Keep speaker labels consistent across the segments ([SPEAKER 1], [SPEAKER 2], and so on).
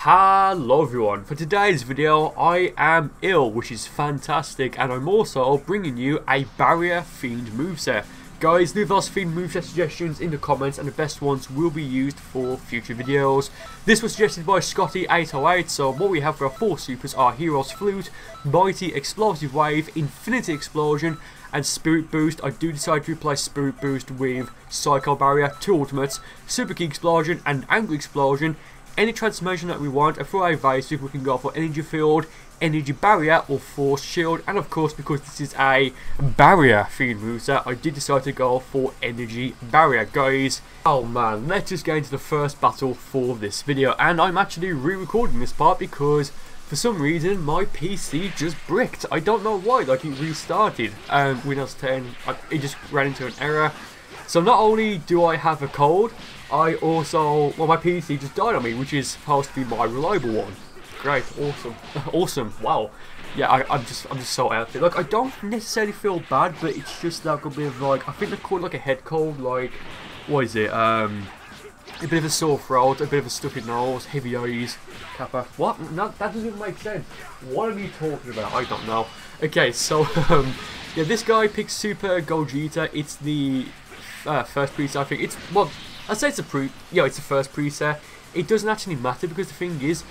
[SPEAKER 1] Hello everyone, for today's video I am ill, which is fantastic, and I'm also bringing you a barrier themed moveset. Guys, leave those themed moveset suggestions in the comments and the best ones will be used for future videos. This was suggested by Scotty808, so what we have for our 4 supers are Hero's Flute, Mighty Explosive Wave, Infinity Explosion, and Spirit Boost. I do decide to replace Spirit Boost with Psycho Barrier, 2 ultimates, Super Key Explosion and Angry Explosion. Any transformation that we want, and for our evasive we can go for Energy Field, Energy Barrier or Force Shield, and of course because this is a barrier themed moveset I did decide to go for Energy Barrier, guys. Oh man, let's just get into the first battle for this video, and I'm actually re-recording this part because for some reason my PC just bricked. I don't know why, like it restarted, Windows 10, it just ran into an error. So not only do I have a cold, I also, well, my PC just died on me, which is supposed to be my reliable one. Great, awesome, awesome, wow. Yeah, I'm just so out there. Like, I don't necessarily feel bad, but it's just like a bit of like, I think they're called like a head cold, like, what is it? A bit of a sore throat, a bit of a stuffy nose, heavy eyes, kappa. What? No, that doesn't even make sense. What are you talking about? I don't know. Okay, so, yeah, this guy picks Super Gogeta. It's the first preset, I think. It's, well, I'd say it's a it's the first preset. It doesn't actually matter because the thing is,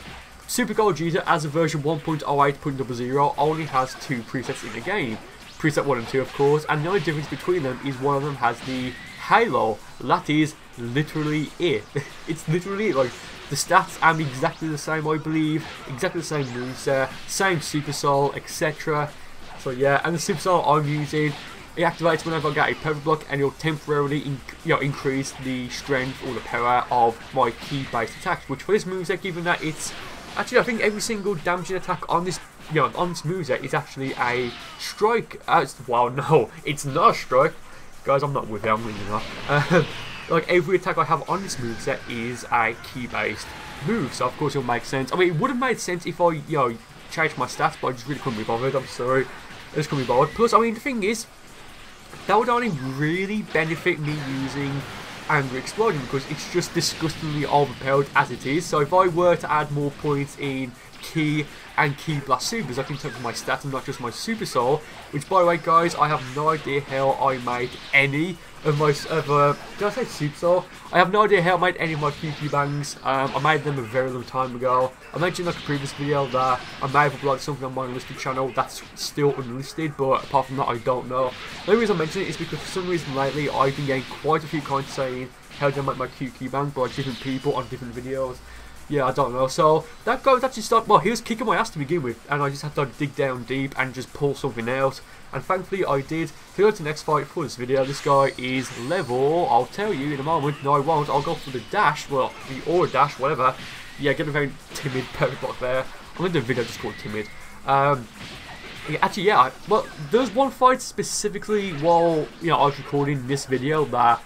[SPEAKER 1] Super Gogeta as a version 1.08.00 only has 2 presets in the game. Preset 1 and 2 of course, and the only difference between them is one of them has the Halo. That is literally it. It's literally it. Like, the stats are exactly the same, I believe. Exactly the same moveset, same Super Soul, etc. So yeah, and the Super Soul I'm using, it activates whenever I get a power block, and it'll temporarily increase the strength or the power of my key-based attacks. Which for this moveset, given that it's actually, I think every single damaging attack on this, on this moveset is actually a strike. Wow, no, it's not a strike, guys. I'm not with you. I'm really not. Like every attack I have on this moveset is a key-based move, so of course it'll make sense. I mean, it would have made sense if I, changed my stats, but I just really couldn't be bothered. I'm sorry, I just couldn't be bothered. Plus, I mean, the thing is, that would only really benefit me using Angry Explosion because it's just disgustingly overpowered as it is. So if I were to add more points in Key and Key Blast Supers, I can take my stats and not just my Super Soul. Which, by the way, guys, I have no idea how I made any of my did I say Super Soul? I have no idea how I made any of my QQ bangs. I made them a very long time ago. I mentioned in like a previous video that I may have uploaded something on my unlisted channel that's still unlisted, but apart from that I don't know. The only reason I mention it is because for some reason lately I've been getting quite a few comments saying how do I make my QQ bang by different people on different videos. Yeah, I don't know. So that guy actually started, well, he was kicking my ass to begin with, and I just had to dig down deep and just pull something out. And thankfully I did. To go to the next fight for this video, this guy is level, I'll tell you in a moment. No, I won't. I'll go for the dash, well, the aura dash, whatever. Yeah, get a very timid power block there. I'm going to do a video just called timid. Yeah, actually, yeah, well, there's one fight specifically while, I was recording this video that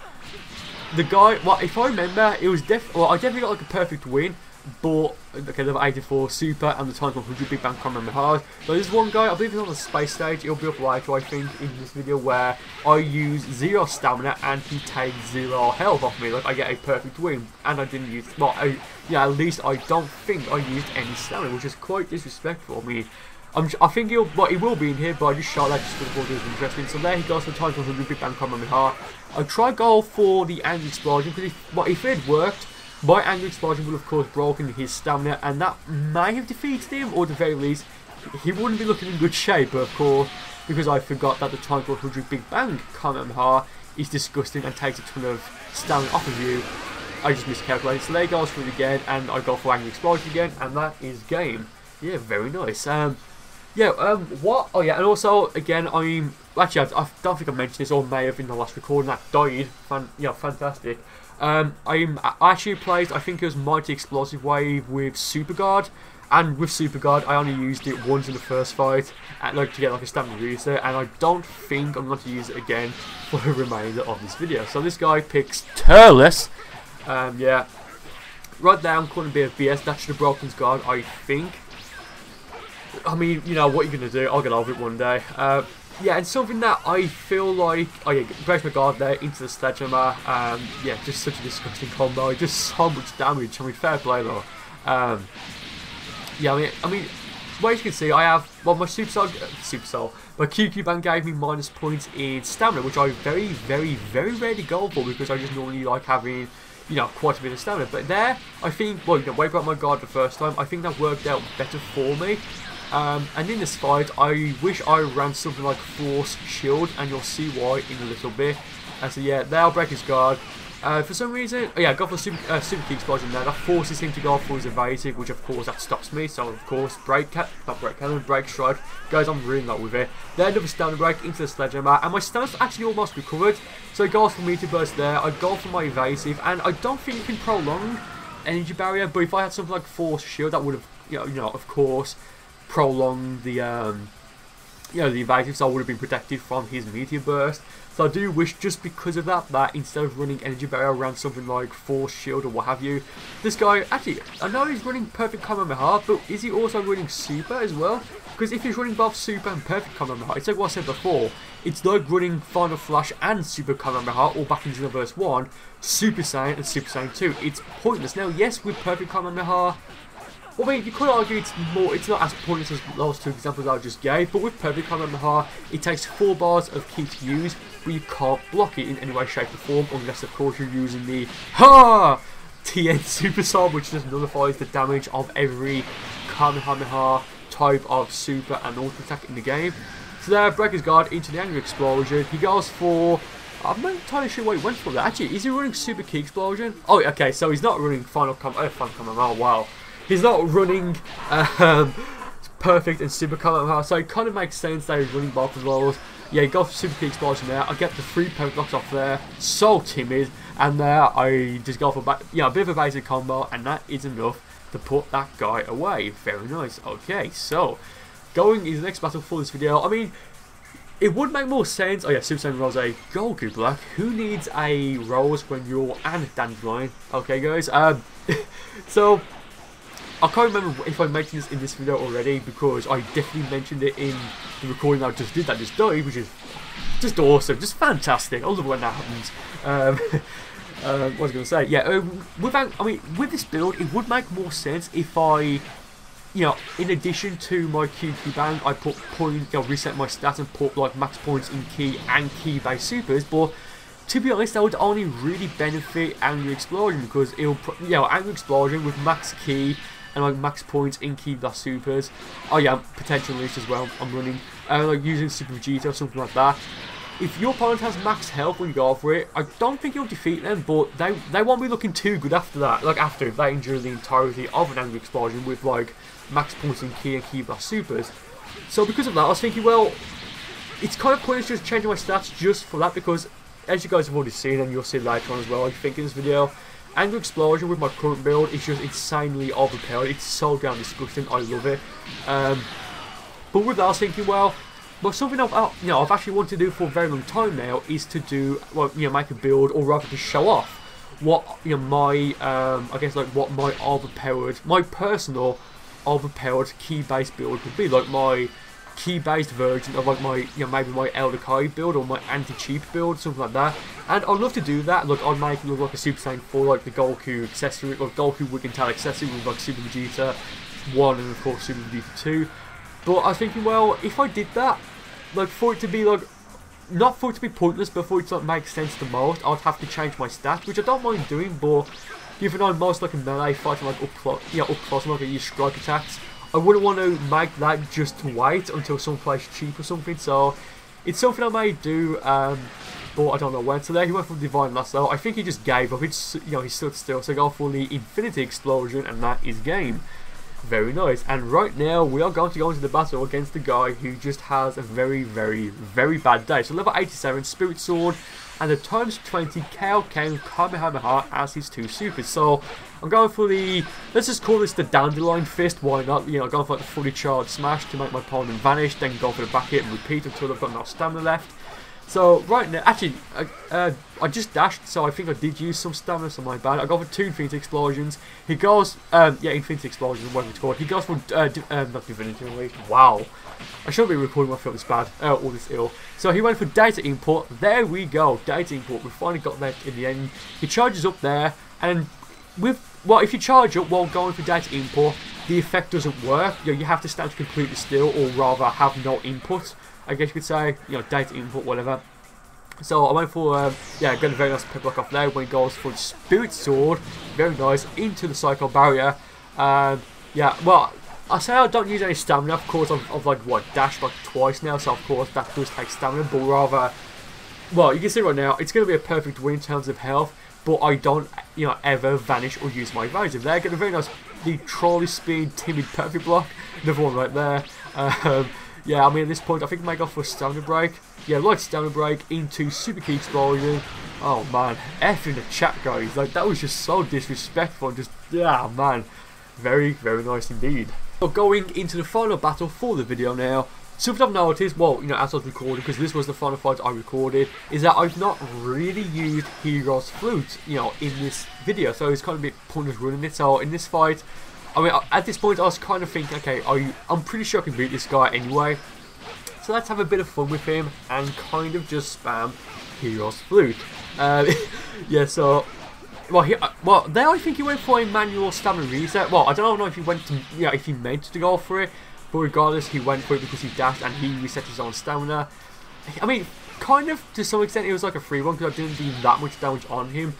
[SPEAKER 1] the guy, well, if I remember, it was I definitely got like a perfect win. But, okay, level 84 Super and the times 100 Big Bang, can't remember hard. So there's one guy, I believe he's on the space stage, it'll be up later I think in this video, where I use 0 stamina and he takes 0 health off me. Like, I get a perfect win, and I didn't use, well, at least I don't think I used any stamina, which is quite disrespectful. I mean, I think he will be in here, but I just shot that just because it was interesting. So there he goes for the times 100 Big Bang, can't remember hard. I try go for the Angry Explosion, because if it had worked, my Angry Explosion would have, of course, broken his stamina, and that may have defeated him, or at the very least, he wouldn't be looking in good shape. But of course, because I forgot that the time 100 Big Bang Kamehameha is disgusting and takes a ton of stamina off of you, I just miscalculated. So there he goes for it again, and I go for Angry Explosion again, and that is game. Yeah, very nice. What? Oh yeah, and also, again, actually, I don't think I mentioned this, or may have in the last recording, that died. Fantastic. I actually placed, I think it was Mighty Explosive Wave with Super Guard, and with Super Guard I only used it once in the first fight, and to get like a stamina reset, and I don't think I'm going to use it again for the remainder of this video. So this guy picks Turles. Yeah, right there I'm calling a bit of BS. That should have broken his guard, I think. I mean, what are you going to do? I'll get over it one day. Yeah, and something that I feel like, oh yeah, breaks my guard there into the sledgehammer. Yeah, just such a disgusting combo, just so much damage. I mean, fair play though. yeah, I mean, well, as you can see, I have, well, my my QQ band gave me minus points in stamina, which I very, very, very rarely go for because I just normally like having, you know, quite a bit of stamina. But there, I think, well, you know, way back my guard the first time, I think that worked out better for me. And in this fight, I wish I ran something like Force Shield, and you'll see why in a little bit. So yeah, there I'll break his guard. For some reason, oh yeah, I go for super key explosion there. That forces him to go for his evasive, which of course that stops me. So of course, break strike. Guys, I'm really not with it. Then another stamina break into the sledgehammer, and my stance actually almost recovered. So it goes for meteor burst there. I go for my evasive, and I don't think you can prolong energy barrier. But if I had something like Force Shield, that would have, you know, of course, prolonged the you know, the evasive, so I would have been protected from his meteor burst. So I do wish, just because of that instead of running energy barrier around something like Force Shield or what have you, this guy, actually, I know he's running perfect Kamehameha, but is he also running super as well? Because if he's running both super and perfect Kamehameha, it's like what I said before, it's like running Final Flash and Super Kamehameha, or back in Xenoverse 1, Super Saiyan and Super Saiyan 2. It's pointless. Now, yes, with perfect Kamehameha, well, I mean, you could argue it's not as pointless as those two examples I just gave, but with perfect Kamehameha, it takes 4 bars of ki to use, but you can't block it in any way, shape or form, unless of course you're using the TN Super Soul, which just nullifies the damage of every Kamehameha type of super and auto attack in the game. So there, break his guard into the Angry Explosion. He goes for, I'm not entirely sure what he went for there. Actually, is he running Super Ki Explosion? Oh, okay, so he's not running Final Kamehameha, wow. He's not running perfect and super Kamehameha, so it kind of makes sense that he's running both of those. Yeah, he goes for super key explosion there. I get the 3 power blocks off there. So timid, and there I just go for a bit of a basic combo, and that is enough to put that guy away. Very nice. Okay, so going into the next battle for this video. I mean, it would make more sense. Oh yeah, Super Saiyan Rose, Goku Black. Who needs a Rose when you're and Dandelion? Okay, guys. So I can't remember if I mentioned this in this video already, because I definitely mentioned it in the recording I just did that just died, which is just awesome, just fantastic. I love when that happens. What was I going to say? Yeah, with this build, it would make more sense if I, you know, in addition to my QQ bang, I put reset my stats and put like max points in Ki and Ki based supers. But to be honest, that would only really benefit Angry Explosion, because it'll, you know, Angry Explosion with max Ki and like max points in Ki plus supers. Oh yeah, potential unleash as well. I'm running like using Super Vegeta or something like that. If your opponent has max health when you go for it, I don't think you'll defeat them, but they won't be looking too good after that. Like after they endure the entirety of an Angry Explosion with like max points in Ki and Ki plus supers. So because of that, I was thinking, well, it's kind of pointless just changing my stats just for that, because as you guys have already seen, and you'll see later on as well, I think in this video, Angry Explosion with my current build is just insanely overpowered. It's so damn disgusting. I love it. But with that, I was thinking, well, something I've actually wanted to do for a very long time now is to do, well, you know, make a build, or rather to show off what, you know, my I guess like what my personal overpowered Ki-based build would be, like my Ki-based version of like my, you know, maybe my Elder Kai build or my anti-cheap build, something like that. And I'd love to do that. Look, I'd make it look like a Super Saiyan 4, like the Goku accessory, or Goku Wicked Tail accessory with like Super Vegeta 1 and of course Super Vegeta 2. But I was thinking, well, if I did that, like for it to be like, not for it to be pointless, but for it to like make sense the most, I'd have to change my stats, which I don't mind doing. But given I'm most like a melee fighter, like up close, I'm like I use strike attacks, I wouldn't want to make that just to wait until someplace cheap or something. So it's something I may do, but I don't know when. So there he went for Divine Lasso. I think he just gave up. It's, you know, he stood still. So I go for the Infinity Explosion, and that is game. Very nice. And right now we are going to go into the battle against the guy who just has a very, very, very bad day. So level 87 Spirit Sword and the times 20 Kaioken Kamehameha as his 2 supers. So I'm going for the, let's just call this the Dandelion Fist, why not? You know, going for like the fully charged smash to make my opponent vanish, then go for the back hit and repeat until I've got no stamina left. So right now, actually, I just dashed, so I think I did use some stamina, so my bad. I go for 2 Infinity Explosions. He goes, yeah, Infinity Explosions, what it's called. He goes for, not Divinity Unleashed. Wow. I shouldn't be recording when I feel this bad, or this ill. So he went for Data Input. There we go, Data Input. We finally got that in the end. He charges up there, and with well, if you charge up while going for data input, the effect doesn't work. You know, you have to stand completely still, or rather have no input. I guess you could say, you know, data input, whatever. So I went for, yeah, got a very nice pep block off there when it goes for the Spirit Sword. Very nice, into the Psycho Barrier. Yeah, well, I say I don't use any stamina. Of course, I've like, what, dashed like twice now, so of course that does take stamina, but rather, well, you can see right now, it's going to be a perfect win in terms of health, but I don't, you know, ever vanish or use my evasive. There, get a very nice, the Trolley Speed Timid Perfect Block, another one right there. Yeah, I mean, at this point, I think I might go for a stamina break. Yeah, light stamina break into Super Key Explosion. Oh man, F in the chat, guys. Like, that was just so disrespectful. Just, yeah, man. Very, very nice indeed. So, going into the final battle for the video now. Something I've noticed, well, you know, as I was recording, because this was the final fight I recorded, is that I've not really used Hero's Flute, you know, in this video. So it's kind of a bit pointless running it. So in this fight, I mean, at this point I was kind of thinking, okay, I'm pretty sure I can beat this guy anyway. So let's have a bit of fun with him and kind of just spam Hero's Flute. Yeah, so, well, there I think he went for a manual stamina reset. Well, I don't know if he went to, you know, if he meant to go for it. But regardless, he went for it because he dashed and he reset his own stamina. I mean, kind of, to some extent, it was like a free one because I didn't do that much damage on him.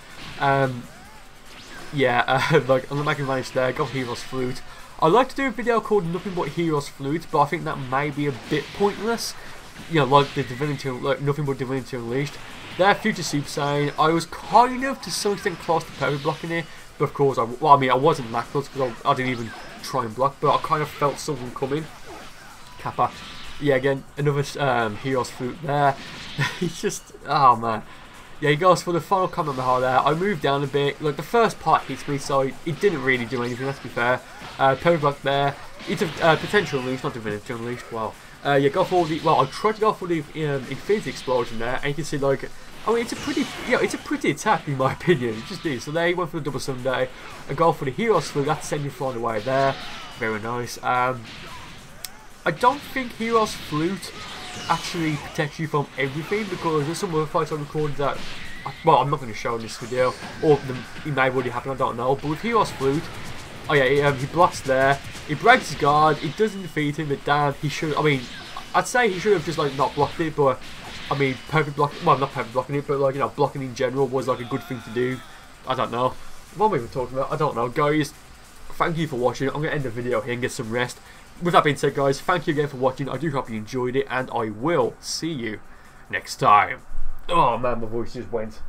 [SPEAKER 1] Yeah, like, I'm not manage there, got Hero's Flute. I'd like to do a video called Nothing But Hero's Flute, but I think that may be a bit pointless. You know, like the Divinity, like Nothing But Divinity Unleashed. There, Future Super Saiyan, I was kind of, to some extent, close to perfect blocking it. But of course, well, I mean, I wasn't that close because I didn't even try and block, but I kind of felt something coming. Kappa. Yeah, again, another Hero's Flute there. He's just, oh man. Yeah, he goes for the final Kamehameha there. I moved down a bit. Like, the first part hits me, so it didn't really do anything, let's be fair. Perfect block there. It's a potential unleash, not Divinity Unleashed. Well, yeah, go for the, well, I tried to go for the Infinity Explosion there, and you can see, like, I mean, it's a pretty, yeah, it's a pretty attack in my opinion. It just is. So there, he went for the Double Sunday. I go for the Hero's Flute. That's sending flying away there. Very nice. I don't think Hero's Flute actually protects you from everything, because there's some other fights I recorded that, well, I'm not going to show in this video, or it may have already happened, I don't know. But with Hero's Flute, oh yeah, he blocks there. He breaks his guard. It doesn't defeat him, but damn, he should. I mean, I'd say he should have just like not blocked it, but. I mean, perfect block. Well, not perfect blocking it, but like, you know, blocking in general was like a good thing to do. I don't know. What am I even talking about? I don't know, guys. Thank you for watching. I'm gonna end the video here and get some rest. With that being said, guys, thank you again for watching. I do hope you enjoyed it, and I will see you next time. Oh man, my voice just went.